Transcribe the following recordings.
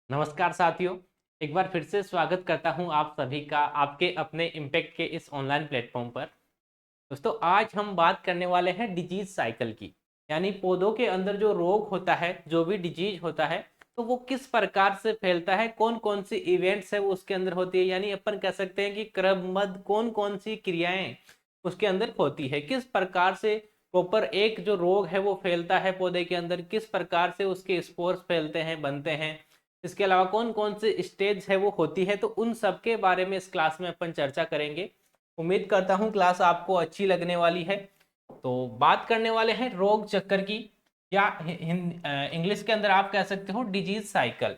नमस्कार साथियों। एक बार फिर से स्वागत करता हूं आप सभी का आपके अपने इम्पैक्ट के इस ऑनलाइन प्लेटफॉर्म पर। दोस्तों, आज हम बात करने वाले हैं डिजीज साइकिल की। यानी पौधों के अंदर जो रोग होता है, जो भी डिजीज होता है, तो वो किस प्रकार से फैलता है, कौन कौन सी इवेंट्स है वो उसके अंदर होती है। यानी अपन कह सकते हैं कि क्रमबद्ध कौन कौन सी क्रियाएं उसके अंदर होती है, किस प्रकार से प्रॉपर एक जो रोग है वो फैलता है पौधे के अंदर, किस प्रकार से उसके स्पोर्स फैलते हैं, बनते हैं। इसके अलावा कौन कौन से स्टेज है वो होती है, तो उन सब के बारे में इस क्लास में अपन चर्चा करेंगे। उम्मीद करता हूँ क्लास आपको अच्छी लगने वाली है। तो बात करने वाले हैं रोग चक्कर की, या इंग्लिश के अंदर आप कह सकते हो डिजीज साइकिल।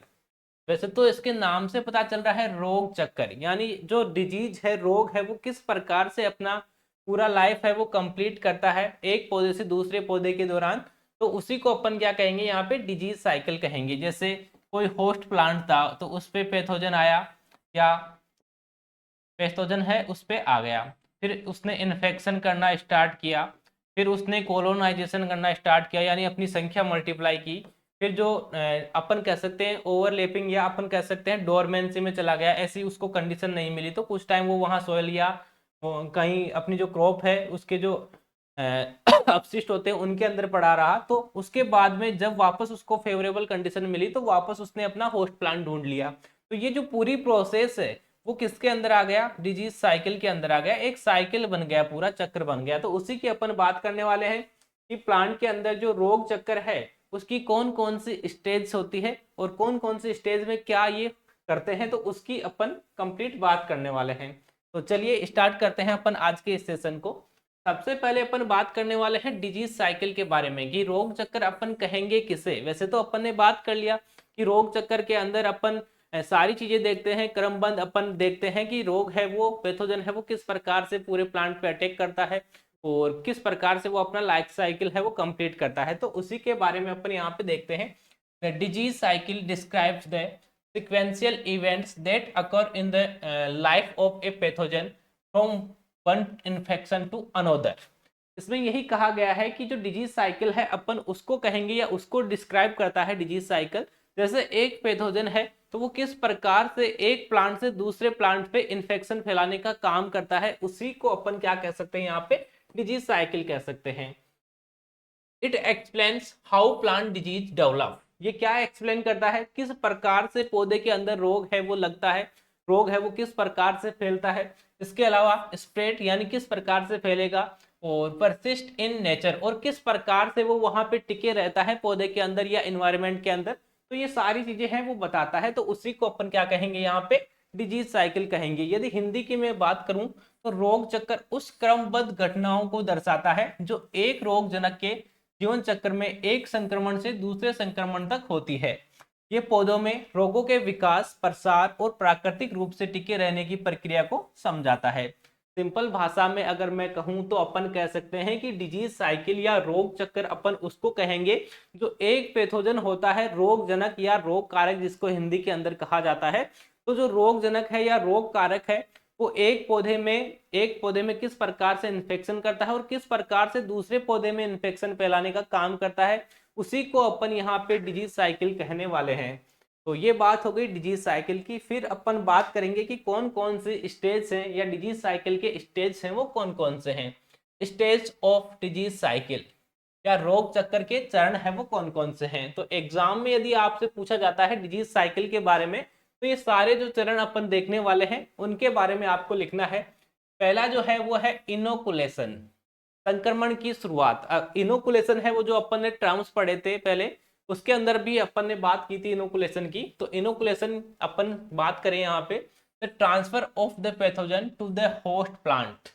वैसे तो इसके नाम से पता चल रहा है रोग चक्कर, यानी जो डिजीज है, रोग है, वो किस प्रकार से अपना पूरा लाइफ है वो कंप्लीट करता है एक पौधे से दूसरे पौधे के दौरान। तो उसी को अपन क्या कहेंगे, यहाँ पे डिजीज साइकिल कहेंगे। जैसे कोई होस्ट प्लांट था तो उस पे पैथोजन आया, या पैथोजन है उस पे आ गया, फिर उसने इन्फेक्शन करना स्टार्ट किया, फिर उसने कोलोनाइजेशन करना स्टार्ट किया, यानी अपनी संख्या मल्टीप्लाई की। फिर जो अपन कह सकते हैं ओवरलैपिंग, या अपन कह सकते हैं डोरमेंसी में चला गया, ऐसी उसको कंडीशन नहीं मिली तो कुछ टाइम वो वहाँ सोयल या कहीं अपनी जो क्रॉप है उसके जो अपशिष्ट होते हैं उनके अंदर पड़ा रहा। तो उसके बाद में जब वापस उसको फेवरेबल कंडीशन मिली तो वापस उसने अपना होस्ट प्लांट ढूंढ लिया। तो ये जो पूरी प्रोसेस है वो किसके अंदर आ गया, डिजीज साइकिल के अंदर आ गया। एक साइकिल बन गया, पूरा चक्र बन गया। तो उसी की अपन बात करने वाले हैं कि प्लांट के अंदर जो रोग चक्कर है उसकी कौन कौन सी स्टेज होती है और कौन कौन सी स्टेज में क्या ये करते हैं, तो उसकी अपन कंप्लीट बात करने वाले हैं। तो चलिए स्टार्ट करते हैं अपन आज के इस सेशन को। सबसे पहले अपन बात करने वाले हैं डिजीज साइकिल के बारे में कि रोग चक्कर अपन कहेंगे किसे। वैसे तो अपन ने बात कर लिया कि रोग चक्कर के अंदर अपन सारी चीजें देखते हैं क्रमबद्ध। अपन देखते हैं कि रोग है वो, पैथोजन है वो किस प्रकार से पूरे प्लांट पे अटैक करता है और किस प्रकार से वो अपना लाइफ साइकिल है वो कंप्लीट करता है। तो उसी के बारे में अपन यहाँ पे देखते हैं। Disease cycle describes the sequential events that occur in the life of a pathogen from one infection to another। इसमें यही कहा गया है कि जो डिजीज साइकिल है अपन उसको कहेंगे या उसको डिस्क्राइब करता है डिजीज साइकिल। जैसे एक पैथोजन है तो वो किस प्रकार से एक प्लांट से दूसरे प्लांट पे इन्फेक्शन फैलाने का काम करता है, उसी को अपन क्या कह सकते हैं यहाँ पे, डिजीज साइकिल कह सकते हैं। It explains how plant disease develop. ये क्या एक्सप्लेन करता है, किस प्रकार से पौधे के अंदर रोग है वो लगता है, रोग है वो किस प्रकार से फैलता है। इसके अलावा स्प्रेड यानी किस प्रकार से फैलेगा, और परसिस्ट इन नेचर और किस प्रकार से वो वहां पे टिके रहता है पौधे के अंदर या इन्वायरमेंट के अंदर। तो ये सारी चीजें हैं वो बताता है। तो उसी को अपन क्या कहेंगे यहाँ पे, डिजीज साइकिल कहेंगे। यदि हिंदी की मैं बात करूं तो रोग चक्कर उस क्रमबद्ध घटनाओं को दर्शाता है जो एक रोग जनक के जीवन चक्र में एक संक्रमण से दूसरे संक्रमण तक होती है। ये पौधों में रोगों के विकास, प्रसार और प्राकृतिक रूप से टिके रहने की प्रक्रिया को समझाता है। सिंपल भाषा में अगर मैं कहूं तो अपन कह सकते हैं कि डिजीज साइकिल या रोग चक्र अपन उसको कहेंगे जो एक पैथोजन होता है, रोग जनक या रोग कारक जिसको हिंदी के अंदर कहा जाता है। तो जो रोग जनक है या रोग कारक है वो एक पौधे में किस प्रकार से इन्फेक्शन करता है और किस प्रकार से दूसरे पौधे में इन्फेक्शन फैलाने का काम करता है, उसी को अपन यहाँ पे डिजीज साइकिल कहने वाले हैं। तो ये बात हो गई डिजीज साइकिल की। फिर अपन बात करेंगे कि कौन कौन से स्टेज हैं या डिजीज साइकिल के स्टेज हैं वो कौन कौन से हैं। स्टेज ऑफ डिजीज साइकिल या रोग चक्कर के चरण है वो कौन कौन से हैं। तो एग्जाम में यदि आपसे पूछा जाता है डिजीज साइकिल के बारे में तो ये सारे जो चरण अपन देखने वाले हैं उनके बारे में आपको लिखना है। पहला जो है वो है इनोकुलेशन, संक्रमण की शुरुआत। इनोकुलेशन है वो जो अपन ने टर्म्स पढ़े थे पहले, उसके अंदर भी अपन ने बात की थी इनोकुलेशन की। तो इनोकुलेशन अपन बात करें यहाँ पे, the transfer of the pathogen to the host plant.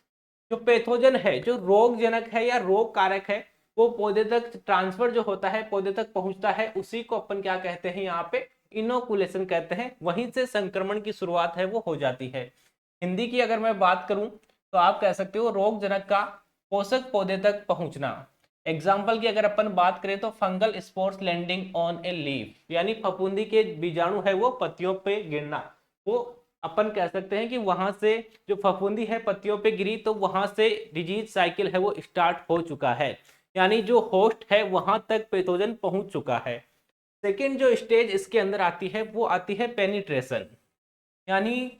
जो पैथोजन है, जो रोग जनक है या रोग कारक है, वो पौधे तक ट्रांसफर जो होता है, पौधे तक पहुंचता है, उसी को अपन क्या कहते हैं यहाँ पे, इनोकुलेशन कहते हैं। वहीं से संक्रमण की शुरुआत है वो हो जाती है। हिंदी की अगर मैं बात करूं तो आप कह सकते हो रोग जनक का पोषक पौधे तक पहुंचना। एग्जाम्पल की अगर अपन बात करें तो fungal spores landing on a leaf, यानी फफूंदी के बीजाणु है वो पत्तियों पे गिरना। वो अपन कह सकते हैं कि वहां से जो फफूंदी है पत्तियों पे गिरी तो वहां से डिजीज साइकिल है वो स्टार्ट हो चुका है, यानी जो होस्ट है वहां तक पैथोजन पहुंच चुका है। सेकेंड जो स्टेज इसके अंदर आती है वो आती है पेनिट्रेशन, यानी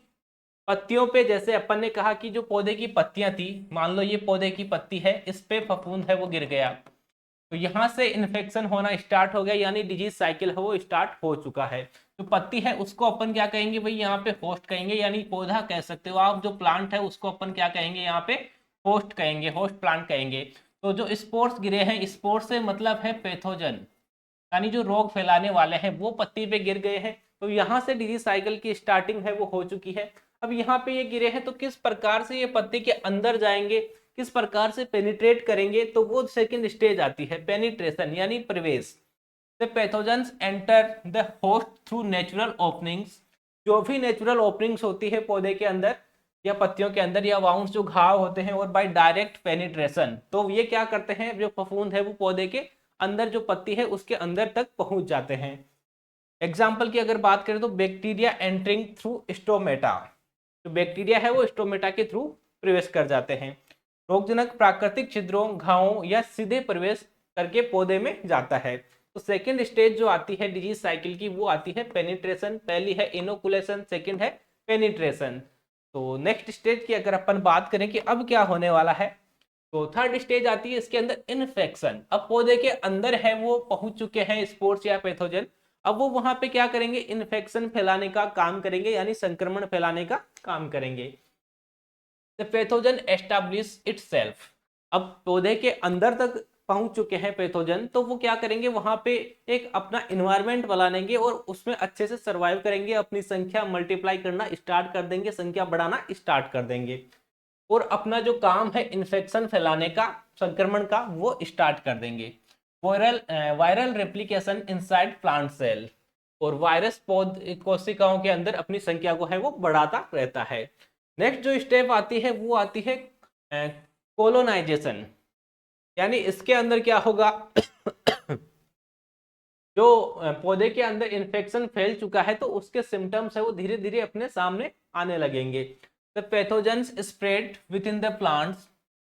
पत्तियों पे, जैसे अपन ने कहा कि जो पौधे की पत्तियां थी, मान लो ये पौधे की पत्ती है, इस पे फफूंद है वो गिर गया, तो यहाँ से इन्फेक्शन होना स्टार्ट हो गया, यानी डिजीज साइकिल है वो स्टार्ट हो चुका है। जो पत्ती है उसको अपन क्या कहेंगे भाई, यहाँ पे होस्ट कहेंगे, यानी पौधा कह सकते हो आप, जो प्लांट है उसको अपन क्या कहेंगे यहाँ पे, होस्ट कहेंगे, होस्ट प्लांट कहेंगे। तो जो स्पोर्स गिरे हैं, स्पोर्स से मतलब है पैथोजन, यानी जो रोग फैलाने वाले हैं वो पत्ती पे गिर गए हैं, तो यहाँ से डिजीज साइकिल की स्टार्टिंग है वो हो चुकी है। अब यहाँ पे ये गिरे हैं तो किस प्रकार से ये पत्ती के अंदर जाएंगे, किस प्रकार से पेनिट्रेट करेंगे, तो वो सेकंड स्टेज आती है पेनिट्रेशन, यानी प्रवेश। The pathogens enter the host through natural openings, जो भी नेचुरल ओपनिंग्स होती है पौधे के अंदर या पत्तियों के अंदर या वाउंड्स जो घाव होते हैं, और बाय डायरेक्ट पेनिट्रेशन, तो ये क्या करते हैं, जो फफूंद है वो पौधे के अंदर, जो पत्ती है उसके अंदर तक पहुंच जाते हैं। एग्जाम्पल की अगर बात करें तो बैक्टीरिया एंटरिंग थ्रू स्टोमेटा, जो बैक्टीरिया है वो स्टोमेटा के थ्रू प्रवेश कर जाते हैं। रोगजनक प्राकृतिक छिद्रों, घावों या सीधे प्रवेश करके पौधे में जाता है। तो सेकेंड स्टेज जो आती है डिजीज साइकिल की वो आती है पेनिट्रेशन, पहली है इनोकुलेशन, सेकेंड है पेनिट्रेशन। तो नेक्स्ट स्टेज की अगर अपन बात करें कि अब क्या होने वाला है, तो थर्ड स्टेज आती है इसके अंदर इन्फेक्शन। अब पौधे के अंदर है वो पहुंच चुके हैं स्पोर्स या पैथोजन, अब वो वहां पे क्या करेंगे, इन्फेक्शन फैलाने का काम करेंगे, यानी संक्रमण फैलाने का काम करेंगे। द पैथोजन एस्टैब्लिश इटसेल्फ, अब पौधे के अंदर तक पहुंच चुके हैं पैथोजन, तो वो क्या करेंगे, वहां पे एक अपना इन्वायरमेंट बनाएंगे और उसमें अच्छे से सरवाइव करेंगे, अपनी संख्या मल्टीप्लाई करना स्टार्ट कर देंगे, संख्या बढ़ाना स्टार्ट कर देंगे, और अपना जो काम है इन्फेक्शन फैलाने का, संक्रमण का, वो स्टार्ट कर देंगे। Viral replication inside plant cell, और वायरस कोशिकाओं के अंदर अपनी संख्या को है वो बढ़ाता रहता है। नेक्स्ट जो स्टेप आती है वो आती है कोलोनाइजेशन, यानी इसके अंदर क्या होगा जो पौधे के अंदर इन्फेक्शन फैल चुका है तो उसके सिम्टम्स है वो धीरे धीरे अपने सामने आने लगेंगे। The pathogens spread with in the plants,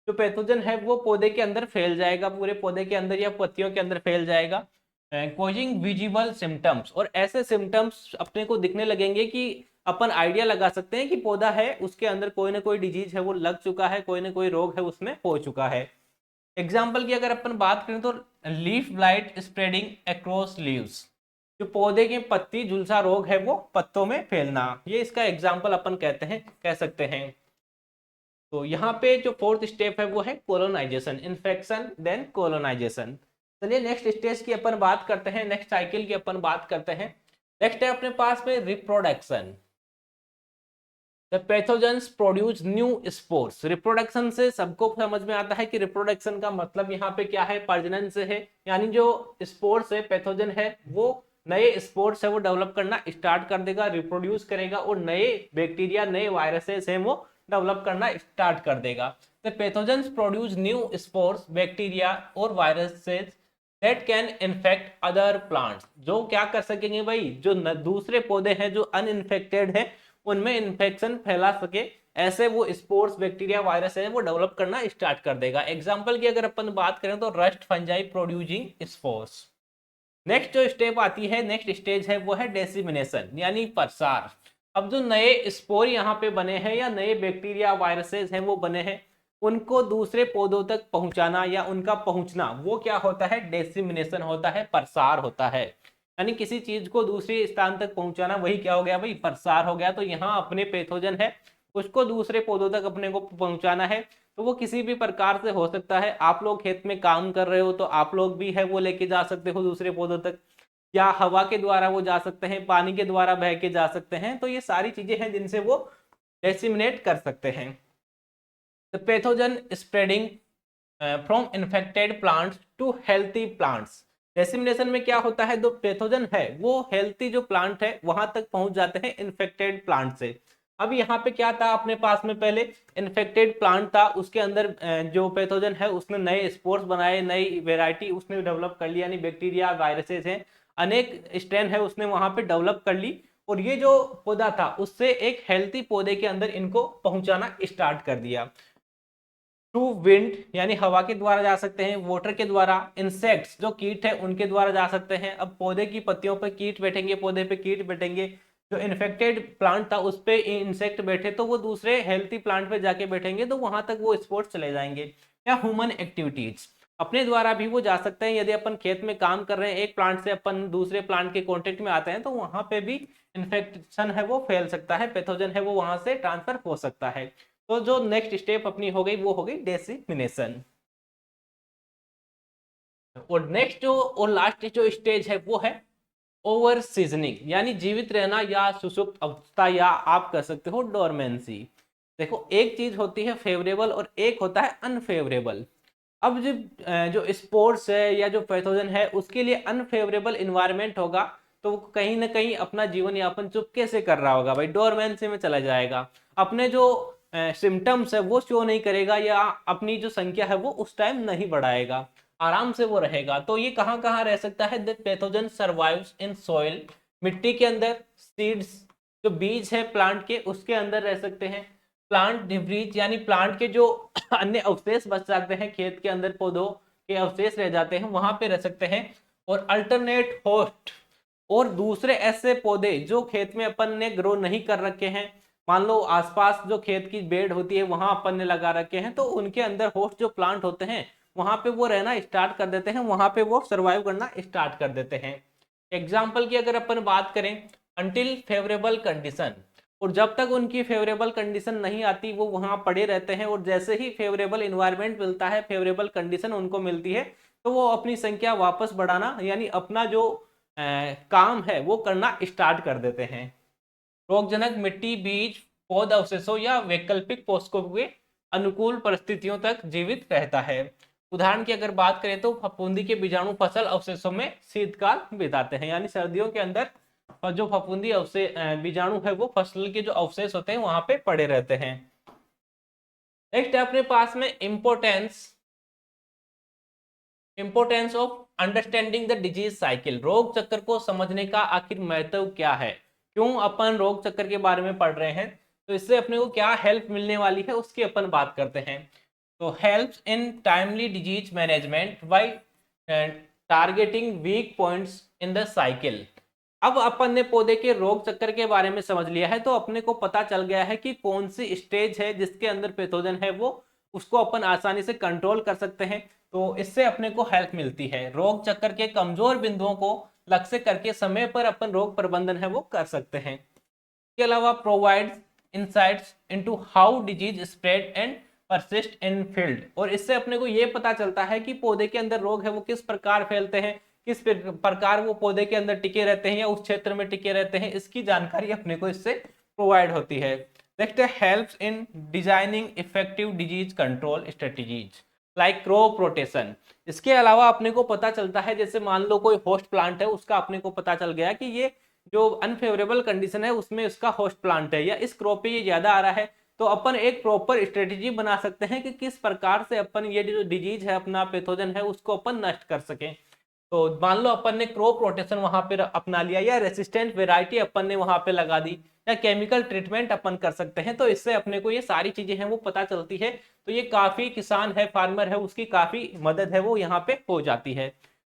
जो पैथोजन है वो पौधे के अंदर फैल जाएगा, पूरे पौधे के अंदर या पत्तियों के अंदर फैल जाएगा। कॉजिंग विजिबल सिम्टम्स, और ऐसे सिम्टम्स अपने को दिखने लगेंगे कि अपन आइडिया लगा सकते हैं कि पौधा है उसके अंदर कोई ना कोई डिजीज है वो लग चुका है, कोई ना कोई रोग है उसमें हो चुका है। एग्जाम्पल की अगर अपन बात करें तो leaf blight spreading across leaves, जो पौधे की पत्ती झुलसा रोग है वो पत्तों में फैलना, ये इसका एग्जाम्पल अपन कहते हैं, कह सकते हैं। तो यहाँ पे जो फोर्थ स्टेप है वो है कोलोनाइजेशन, इन्फेक्शन देन कोलोनाइजेशन। चलिए नेक्स्ट स्टेज की अपन बात करते हैं, नेक्स्ट साइकिल की अपन बात करते हैं। नेक्स्ट है अपने पास में reproduction. The pathogens produce new spores, reproduction से सबको समझ में आता है कि रिप्रोडक्शन का मतलब यहाँ पे क्या है, प्रजनन से है, यानी जो स्पोर्स है, पैथोजन है, वो नए स्पोर्स है वो डेवलप करना स्टार्ट कर देगा, रिप्रोड्यूस करेगा, और नए बैक्टीरिया, नए वायरसेस हैं वो डेवलप करना स्टार्ट कर देगा। The pathogens produce new spores, bacteria और viruses that can infect other plants, जो क्या कर सकेंगे भाई, जो दूसरे पौधे हैं जो अनइन्फेक्टेड है उनमें इन्फेक्शन फैला सके, ऐसे वो स्पोर्स, बैक्टीरिया, वायरस है वो डेवलप करना स्टार्ट कर देगा। एग्जांपल की अगर अपन बात करें तो rust fungi producing spores. Next जो स्टेप आती है, नेक्स्ट स्टेज है वो है डेसिमिनेशन, यानी प्रसार। अब जो नए स्पोर यहाँ पे बने हैं या नए बैक्टीरिया, वायरसेस हैं वो बने हैं, उनको दूसरे पौधों तक पहुंचाना या उनका पहुंचना, वो क्या होता है, डेसिमिनेशन होता है, प्रसार होता है, यानी किसी चीज को दूसरे स्थान तक पहुंचाना, वही क्या हो गया भाई, प्रसार हो गया। तो यहाँ अपने पैथोजन है उसको दूसरे पौधों तक अपने को पहुंचाना है, तो वो किसी भी प्रकार से हो सकता है, आप लोग खेत में काम कर रहे हो तो आप लोग भी है वो लेके जा सकते हो दूसरे पौधों तक, या हवा के द्वारा वो जा सकते हैं, पानी के द्वारा बह के जा सकते हैं, तो ये सारी चीजें हैं जिनसे वो डेसिमिनेट कर सकते हैं। The pathogen spreading from infected plants to healthy plants, dissemination में क्या होता है, जो पैथोजन है वो हेल्थी जो प्लांट है वहां तक पहुंच जाते हैं इन्फेक्टेड प्लांट से। अब यहाँ पे क्या था अपने पास में, पहले इन्फेक्टेड प्लांट था, उसके अंदर जो पैथोजन है उसने नए स्पोर्स बनाए, नई वेराइटी उसने डेवलप कर ली, यानी बैक्टीरिया, वायरसेस हैं, अनेक स्ट्रेन है उसने वहां पे डेवलप कर ली, और ये जो पौधा था उससे एक हेल्थी पौधे के अंदर इनको पहुंचाना स्टार्ट कर दिया। थ्रू विंड यानी हवा के द्वारा जा सकते हैं, वाटर के द्वारा, इंसेक्ट्स जो कीट है उनके द्वारा जा सकते हैं। अब पौधे की पत्तियों पर कीट बैठेंगे, पौधे पे कीट बैठेंगे, जो इन्फेक्टेड प्लांट था उस पे इंसेक्ट बैठे तो वो दूसरे हेल्थी प्लांट पे जाके बैठेंगे, तो वहां तक वो स्पोर्ट्स चले जाएंगे। या ह्यूमन एक्टिविटीज, अपने द्वारा भी वो जा सकते हैं। यदि अपन खेत में काम कर रहे हैं, एक प्लांट से अपन दूसरे प्लांट के कॉन्टेक्ट में आते हैं, तो वहां पे भी इन्फेक्शन है वो फैल सकता है, पैथोजन है वो वहां से ट्रांसफर हो सकता है। तो जो नेक्स्ट स्टेप अपनी हो गई वो हो गई डेसिमिनेशन। और नेक्स्ट जो और लास्ट जो स्टेज है वो है ओवर सीजनिंग, यानी जीवित रहना या सुसुप्त अवस्था, या आप कह सकते हो डोरमेंसी। देखो, एक चीज होती है फेवरेबल और एक होता है अनफेवरेबल। अब जो स्पोर्ट्स है या जो पैथोजन है उसके लिए अनफेवरेबल इन्वायरमेंट होगा, तो वो कहीं ना कहीं अपना जीवन यापन चुपके से कर रहा होगा भाई, डोरमेंसी में चला जाएगा। अपने जो सिम्टम्स है वो शो नहीं करेगा, या अपनी जो संख्या है वो उस टाइम नहीं बढ़ाएगा, आराम से वो रहेगा। तो ये कहाँ कहाँ रह सकता है? The pathogen survives in soil, मिट्टी के अंदर, सीड्स जो बीज है प्लांट के उसके अंदर रह सकते हैं, प्लांट डिब्रीज यानी प्लांट के जो अन्य अवशेष बच जाते हैं खेत के अंदर, पौधों के अवशेष रह जाते हैं वहां पे रह सकते हैं, और अल्टरनेट होस्ट, और दूसरे ऐसे पौधे जो खेत में अपन ने ग्रो नहीं कर रखे हैं, मान लो आसपास जो खेत की बेड होती है वहां अपन ने लगा रखे हैं, तो उनके अंदर होस्ट जो प्लांट होते हैं वहां पे वो रहना स्टार्ट कर देते हैं, वहां पे वो सर्वाइव करना स्टार्ट कर देते हैं। एग्जाम्पल की अगर अपन बात करें, अंटिल फेवरेबल कंडीशन, और जब तक उनकी फेवरेबल कंडीशन नहीं आती वो वहां पड़े रहते हैं, और जैसे ही फेवरेबल इन्वायरमेंट मिलता है, फेवरेबल कंडीशन उनको मिलती है, तो वो अपनी संख्या वापस बढ़ाना यानी अपना जो काम है वो करना स्टार्ट कर देते हैं। रोगजनक मिट्टी, बीज, पौध अवशेषों या वैकल्पिक पोषकों के अनुकूल परिस्थितियों तक जीवित रहता है। उदाहरण की अगर बात करें तो फफूंदी के बीजाणु फसल अवशेषों में शीतकाल बिताते हैं, यानी सर्दियों के अंदर जो फफूंदी बीजाणु है वो फसल के जो अवशेष होते हैं वहां पे पड़े रहते हैं। नेक्स्ट है अपने पास में importance of understanding the disease cycle, रोग चक्र को समझने का आखिर महत्व क्या है, क्यों अपन रोग चक्र के बारे में पढ़ रहे हैं, तो इससे अपने को क्या हेल्प मिलने वाली है उसकी अपन बात करते हैं। तो helps in timely disease management by targeting weak points in the cycle. अब अपन ने पौधे के रोग चक्कर के बारे में समझ लिया है, तो अपने को पता चल गया है कि कौन सी स्टेज है जिसके अंदर पैथोजन है वो उसको अपन आसानी से कंट्रोल कर सकते हैं। तो इससे अपने को हेल्प मिलती है, रोग चक्कर के कमजोर बिंदुओं को लक्ष्य करके समय पर अपन रोग प्रबंधन है वो कर सकते हैं। इसके अलावा provide insights into how disease spread and persist in field, और इससे अपने को ये पता चलता है कि पौधे के अंदर रोग है वो किस प्रकार फैलते हैं, किस प्रकार वो पौधे के अंदर टिके रहते हैं या उस क्षेत्र में टिके रहते हैं, इसकी जानकारी अपने को इससे प्रोवाइड होती है। नेक्स्ट है helps in designing effective disease control strategies like crop rotation. इसके अलावा अपने को पता चलता है, जैसे मान लो कोई होस्ट प्लांट है उसका अपने को पता चल गया कि ये जो अनफेवरेबल कंडीशन है उसमें इसका होस्ट प्लांट है या इस क्रॉप पे ये ज्यादा आ रहा है, तो अपन एक प्रॉपर स्ट्रेटेजी बना सकते हैं कि किस प्रकार से अपन ये जो डिजीज है अपना पैथोजन है उसको अपन नष्ट कर सकें। तो मान लो अपन ने क्रॉप रोटेशन वहां पे अपना लिया, या रेसिस्टेंट वेराइटी अपन ने वहां पे लगा दी, या केमिकल ट्रीटमेंट अपन कर सकते हैं, तो इससे अपने को ये सारी चीजें हैं वो पता चलती है। तो ये काफी किसान है, फार्मर है, उसकी काफी मदद है वो यहाँ पे हो जाती है।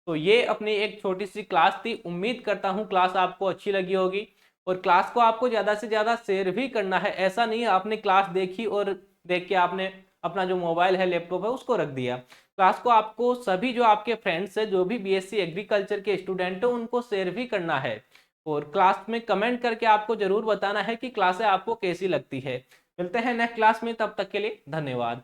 तो ये अपनी एक छोटी सी क्लास थी, उम्मीद करता हूँ क्लास आपको अच्छी लगी होगी, और क्लास को आपको ज्यादा से ज्यादा शेयर भी करना है। ऐसा नहीं है आपने क्लास देखी और देख के आपने अपना जो मोबाइल है, लैपटॉप है, उसको रख दिया। क्लास को आपको सभी जो आपके फ्रेंड्स है, जो भी बीएससी एग्रीकल्चर के स्टूडेंट है, उनको शेयर भी करना है, और क्लास में कमेंट करके आपको जरूर बताना है कि क्लासें आपको कैसी लगती है। मिलते हैं नेक्स्ट क्लास में, तब तक के लिए धन्यवाद।